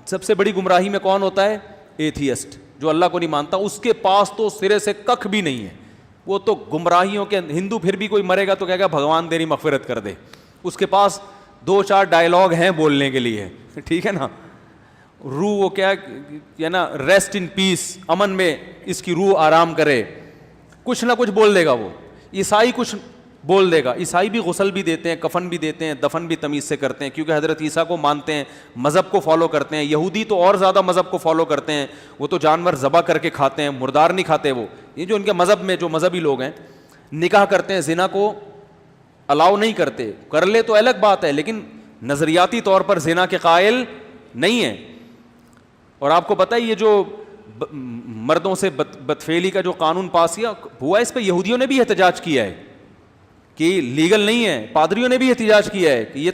سب سے بڑی گمراہی میں کون ہوتا ہے؟ ایتھیسٹ، جو اللہ کو نہیں مانتا. اس کے پاس تو سرے سے ککھ بھی نہیں ہے, وہ تو گمراہیوں کے. ہندو پھر بھی کوئی مرے گا تو کہے گا بھگوان تیری مغفرت کر دے, اس کے پاس 2-4 ڈائلاگ ہیں بولنے کے لیے, ٹھیک ہے نا. روح وہ کیا ہے نا, ریسٹ ان پیس, امن میں اس کی روح آرام کرے, کچھ نہ کچھ بول دے گا وہ. عیسائی کچھ بول دے گا, عیسائی بھی غسل بھی دیتے ہیں, کفن بھی دیتے ہیں, دفن بھی تمیز سے کرتے ہیں کیونکہ حضرت عیسیٰ کو مانتے ہیں, مذہب کو فالو کرتے ہیں. یہودی تو اور زیادہ مذہب کو فالو کرتے ہیں, وہ تو جانور ذبح کر کے کھاتے ہیں, مردار نہیں کھاتے وہ. یہ جو ان کے مذہب میں جو مذہبی لوگ ہیں, نکاح کرتے ہیں, زنا کو الاؤ نہیں کرتے, کر لے تو الگ بات ہے, لیکن نظریاتی طور پر زنا کے قائل نہیں ہیں. اور آپ کو پتہ ہے یہ جو مردوں سے بدفعلی کا جو قانون پاس ہوا, اس پہ یہودیوں نے بھی احتجاج کیا ہے کہ لیگل نہیں ہے. پادریوں نے بھی احتجاج کیا ہے کہ یہ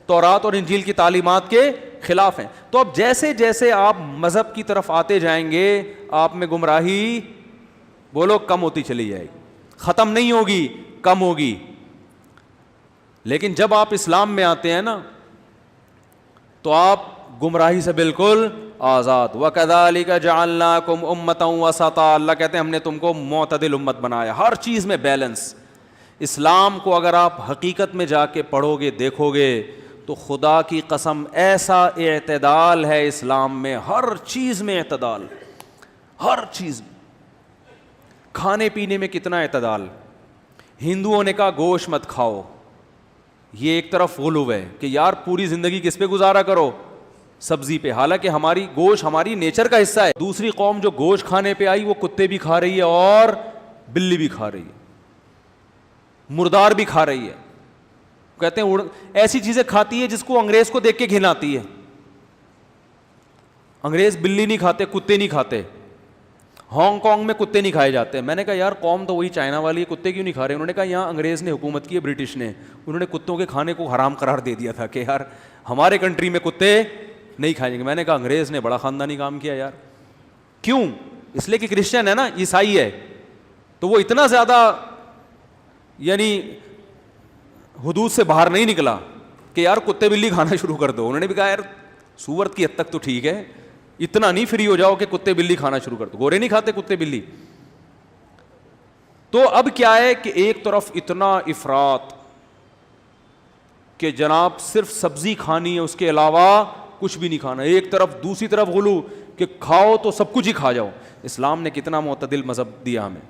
تورات اور انجیل کی تعلیمات کے خلاف ہیں. تو اب جیسے جیسے آپ مذہب کی طرف آتے جائیں گے, آپ میں گمراہی بولو کم ہوتی چلی جائے گی, ختم نہیں ہوگی, کم ہوگی. لیکن جب آپ اسلام میں آتے ہیں نا تو آپ گمراہی سے بالکل آزاد. وَكَذَلِكَ جَعَلْنَاكُمْ أُمَّةً وَسَطًا, اللہ کہتے ہیں ہم نے تم کو معتدل امت بنایا, ہر چیز میں بیلنس. اسلام کو اگر آپ حقیقت میں جا کے پڑھو گے, دیکھو گے, تو خدا کی قسم ایسا اعتدال ہے اسلام میں, ہر چیز میں اعتدال, ہر چیز. کھانے پینے میں کتنا اعتدال. ہندوؤں نے کہا گوشت مت کھاؤ, یہ ایک طرف غلو ہے کہ یار پوری زندگی کس پہ گزارا کرو, سبزی پہ, حالانکہ ہماری گوشت ہماری نیچر کا حصہ ہے. دوسری قوم جو گوشت کھانے پہ آئی وہ کتے بھی کھا رہی ہے اور بلی بھی کھا رہی ہے, مردار بھی کھا رہی ہے. کہتے ہیں ایسی چیزیں کھاتی ہے جس کو انگریز کو دیکھ کے گھن آتی ہے. انگریز بلی نہیں کھاتے, کتے نہیں کھاتے. ہانگ کانگ میں کتے نہیں کھائے جاتے. میں نے کہا یار قوم تو وہی چائنا والی ہے, کتے کیوں نہیں کھا رہے؟ انہوں نے کہا یہاں انگریز نے حکومت کی ہے, برٹش نے, انہوں نے کتوں کے کھانے کو حرام قرار دے دیا تھا کہ یار ہمارے کنٹری میں کتے نہیں کھائیں گے. میں نے کہا انگریز نے بڑا خاندانی کام کیا یار. کیوں؟ اس لیے کہ کرسچن ہے نا, عیسائی ہے, تو وہ اتنا زیادہ یعنی حدود سے باہر نہیں نکلا کہ یار کتے بلی کھانا شروع کر دو. انہوں نے بھی کہا یار سورت کی حد تک تو ٹھیک ہے, اتنا نہیں فری ہو جاؤ کہ کتے بلی کھانا شروع کر دو. گورے نہیں کھاتے کتے بلی. تو اب کیا ہے کہ ایک طرف اتنا افراط کہ جناب صرف سبزی کھانی ہے, اس کے علاوہ کچھ بھی نہیں کھانا. ایک طرف, دوسری طرف غلو کہ کھاؤ تو سب کچھ ہی کھا جاؤ. اسلام نے کتنا معتدل مذہب دیا ہمیں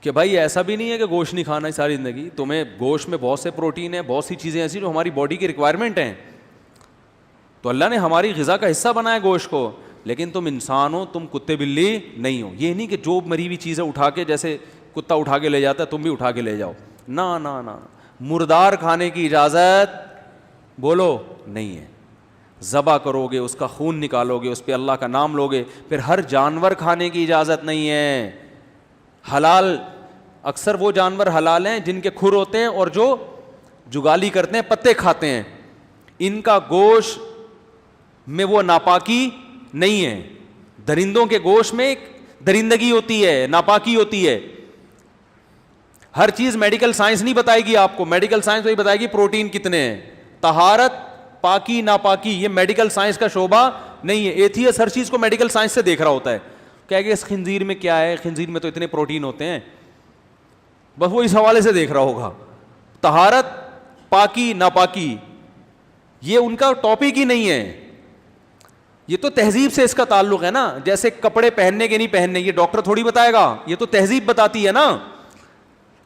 کہ بھائی ایسا بھی نہیں ہے کہ گوشت نہیں کھانا ہے ساری زندگی. تمہیں گوشت میں بہت سے پروٹین ہیں, بہت سی چیزیں ایسی جو ہماری باڈی کی ریکوائرمنٹ ہیں, تو اللہ نے ہماری غذا کا حصہ بنایا گوشت کو. لیکن تم انسان ہو, تم کتے بلی نہیں ہو. یہ نہیں کہ جو مری ہوئی چیزیں اٹھا کے, جیسے کتا اٹھا کے لے جاتا ہے تم بھی اٹھا کے لے جاؤ. نا نا نا, مردار کھانے کی اجازت بولو نہیں ہے. ذبح کرو گے, اس کا خون نکالو گے, اس پہ اللہ کا نام لو گے. پھر ہر جانور کھانے کی اجازت نہیں ہے. حلال, اکثر وہ جانور حلال ہیں جن کے کھر ہوتے ہیں اور جو جگالی کرتے ہیں, پتے کھاتے ہیں, ان کا گوشت میں وہ ناپاکی نہیں ہے. درندوں کے گوشت میں ایک درندگی ہوتی ہے, ناپاکی ہوتی ہے. ہر چیز میڈیکل سائنس نہیں بتائے گی آپ کو. میڈیکل سائنس وہی بتائے گی پروٹین کتنے ہیں. طہارت, پاکی, ناپاکی, یہ میڈیکل سائنس کا شعبہ نہیں ہے. ایتھیس ہر چیز کو میڈیکل سائنس سے دیکھ رہا ہوتا ہے, کہے کہ اس خنزیر میں کیا ہے, خنزیر میں تو اتنے پروٹین ہوتے ہیں, بس وہ اس حوالے سے دیکھ رہا ہوگا. طہارت, پاکی, ناپاکی, یہ ان کا ٹاپک ہی نہیں ہے. یہ تو تہذیب سے اس کا تعلق ہے نا. جیسے کپڑے پہننے کے نہیں پہننے, یہ ڈاکٹر تھوڑی بتائے گا, یہ تو تہذیب بتاتی ہے نا.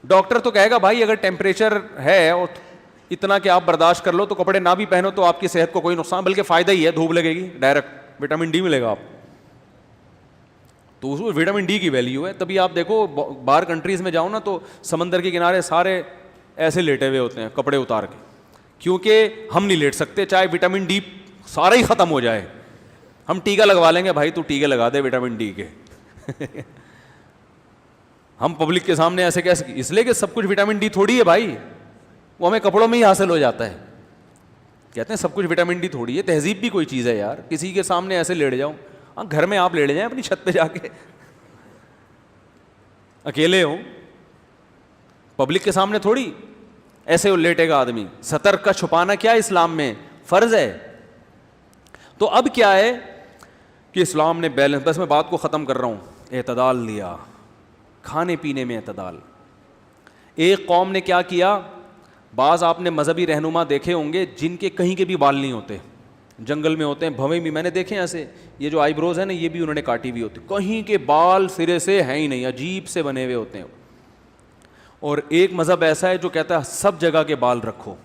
ڈاکٹر تو کہے گا بھائی اگر ٹیمپریچر ہے اور اتنا کہ آپ برداشت کر لو تو کپڑے نہ بھی پہنو تو آپ کی صحت کو کوئی نقصان, بلکہ فائدہ ہی ہے, دھوپ لگے گی, ڈائریکٹ وٹامن ڈی ملے گا آپ, تو اس کو وٹامن ڈی کی ویلیو ہے. تبھی آپ دیکھو باہر کنٹریز میں جاؤ نا تو سمندر کے کنارے سارے ایسے لیٹے ہوئے ہوتے ہیں کپڑے اتار کے, کیونکہ ہم نہیں لیٹ سکتے چاہے وٹامن ڈی سارا ہی ختم ہو جائے. ہم ٹیکا لگوا لیں گے, بھائی تو ٹیکے لگا دے وٹامن ڈی کے. ہم پبلک کے سامنے ایسے کیسے, اس لیے کہ سب کچھ وٹامن ڈی تھوڑی ہے بھائی, وہ ہمیں کپڑوں میں ہی حاصل ہو جاتا ہے. کہتے ہیں سب کچھ وٹامن ڈی تھوڑی ہے. تہذیب بھی کوئی چیز ہے یار, کسی کے سامنے ایسے لیٹ جاؤ. ہاں گھر میں آپ لیٹ جائیں اپنی چھت پہ جا کے, اکیلے ہو, پبلک کے سامنے تھوڑی ایسے لیٹے گا آدمی. ستر کا چھپانا کیا اسلام میں فرض ہے. تو اب کیا ہے کہ اسلام نے بیلنس, بس میں بات کو ختم کر رہا ہوں, اعتدال دیا, کھانے پینے میں اعتدال. ایک قوم نے کیا کیا, بعض آپ نے مذہبی رہنما دیکھے ہوں گے جن کے کہیں کے بھی بال نہیں ہوتے, جنگل میں ہوتے ہیں, بھویں بھی میں نے دیکھے ایسے, یہ جو آئی بروز ہیں نا یہ بھی انہوں نے کاٹی ہوئی ہوتی, کہیں کے بال سرے سے ہیں ہی نہیں, عجیب سے بنے ہوئے ہوتے ہیں. اور ایک مذہب ایسا ہے جو کہتا ہے سب جگہ کے بال رکھو,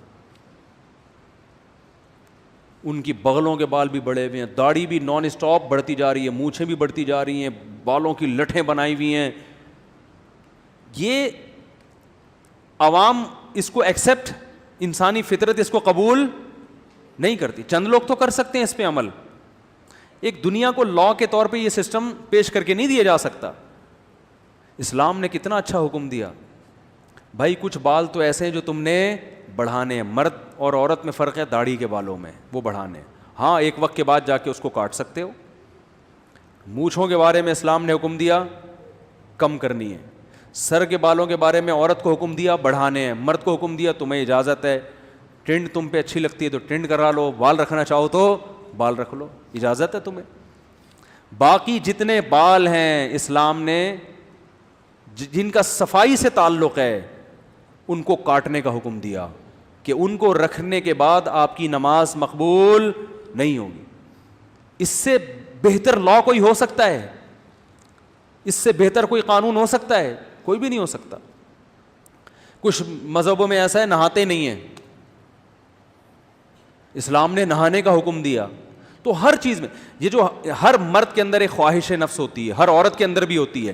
ان کی بغلوں کے بال بھی بڑے ہوئے ہیں, داڑھی بھی نان اسٹاپ بڑھتی جا رہی ہے, مونچھیں بھی بڑھتی جا رہی ہیں, بالوں کی لٹھیں بنائی ہوئی ہیں. یہ عوام اس کو ایکسیپٹ, انسانی فطرت اس کو قبول نہیں کرتی. چند لوگ تو کر سکتے ہیں اس پہ عمل, ایک دنیا کو لا کے طور پہ یہ سسٹم پیش کر کے نہیں دیا جا سکتا. اسلام نے کتنا اچھا حکم دیا, بھائی کچھ بال تو ایسے ہیں جو تم نے بڑھانے ہیں, مرد اور عورت میں فرق ہے داڑھی کے بالوں میں, وہ بڑھانے, ہاں ایک وقت کے بعد جا کے اس کو کاٹ سکتے ہو. مونچھوں کے بارے میں اسلام نے حکم دیا کم کرنی ہے, سر کے بالوں کے بارے میں عورت کو حکم دیا بڑھانے ہیں, مرد کو حکم دیا تمہیں اجازت ہے, ٹرنڈ تم پہ اچھی لگتی ہے تو ٹرنڈ کرا لو, بال رکھنا چاہو تو بال رکھ لو, اجازت ہے تمہیں. باقی جتنے بال ہیں اسلام نے جن کا صفائی سے تعلق ہے ان کو کاٹنے کا حکم دیا کہ ان کو رکھنے کے بعد آپ کی نماز مقبول نہیں ہوگی. اس سے بہتر لا کوئی ہو سکتا ہے؟ اس سے بہتر کوئی قانون ہو سکتا ہے؟ کوئی بھی نہیں ہو سکتا. کچھ مذہبوں میں ایسا ہے نہاتے نہیں ہیں, اسلام نے نہانے کا حکم دیا. تو ہر چیز میں یہ جو ہر مرد کے اندر ایک خواہش نفس ہوتی ہے, ہر عورت کے اندر بھی ہوتی ہے.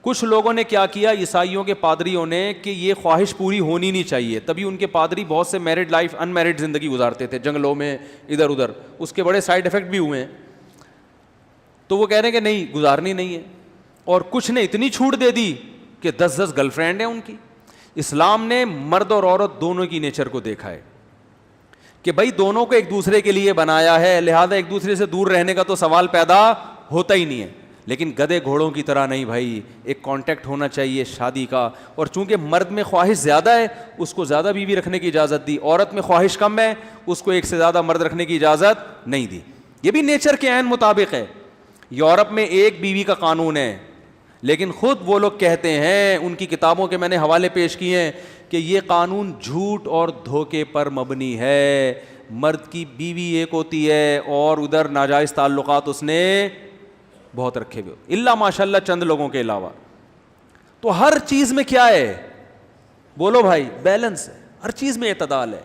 کچھ لوگوں نے کیا کیا, عیسائیوں کے پادریوں نے, کہ یہ خواہش پوری ہونی نہیں چاہیے, تبھی ان کے پادری بہت سے میرڈ لائف ان میرڈ زندگی گزارتے تھے جنگلوں میں ادھر ادھر, اس کے بڑے سائیڈ افیکٹ بھی ہوئے ہیں. تو وہ کہہ رہے ہیں کہ نہیں گزارنی نہیں ہے, اور کچھ نے اتنی چھوٹ دے دی کہ 10 گرل فرینڈ ہیں ان کی. اسلام نے مرد اور عورت دونوں کی نیچر کو دیکھا ہے کہ بھائی دونوں کو ایک دوسرے کے لیے بنایا ہے, لہذا ایک دوسرے سے دور رہنے کا تو سوال پیدا ہوتا ہی نہیں ہے. لیکن گدھے گھوڑوں کی طرح نہیں بھائی, ایک کانٹیکٹ ہونا چاہیے شادی کا. اور چونکہ مرد میں خواہش زیادہ ہے اس کو زیادہ بیوی رکھنے کی اجازت دی, عورت میں خواہش کم ہے اس کو ایک سے زیادہ مرد رکھنے کی اجازت نہیں دی. یہ بھی نیچر کے عین مطابق ہے. یورپ میں ایک بیوی کا قانون ہے, لیکن خود وہ لوگ کہتے ہیں, ان کی کتابوں کے میں نے حوالے پیش کیے ہیں, کہ یہ قانون جھوٹ اور دھوکے پر مبنی ہے. مرد کی بیوی ایک ہوتی ہے اور ادھر ناجائز تعلقات اس نے بہت رکھے ہوئے, الا ماشاء اللہ چند لوگوں کے علاوہ. تو ہر چیز میں کیا ہے, بولو بھائی, بیلنس ہے, ہر چیز میں اعتدال ہے.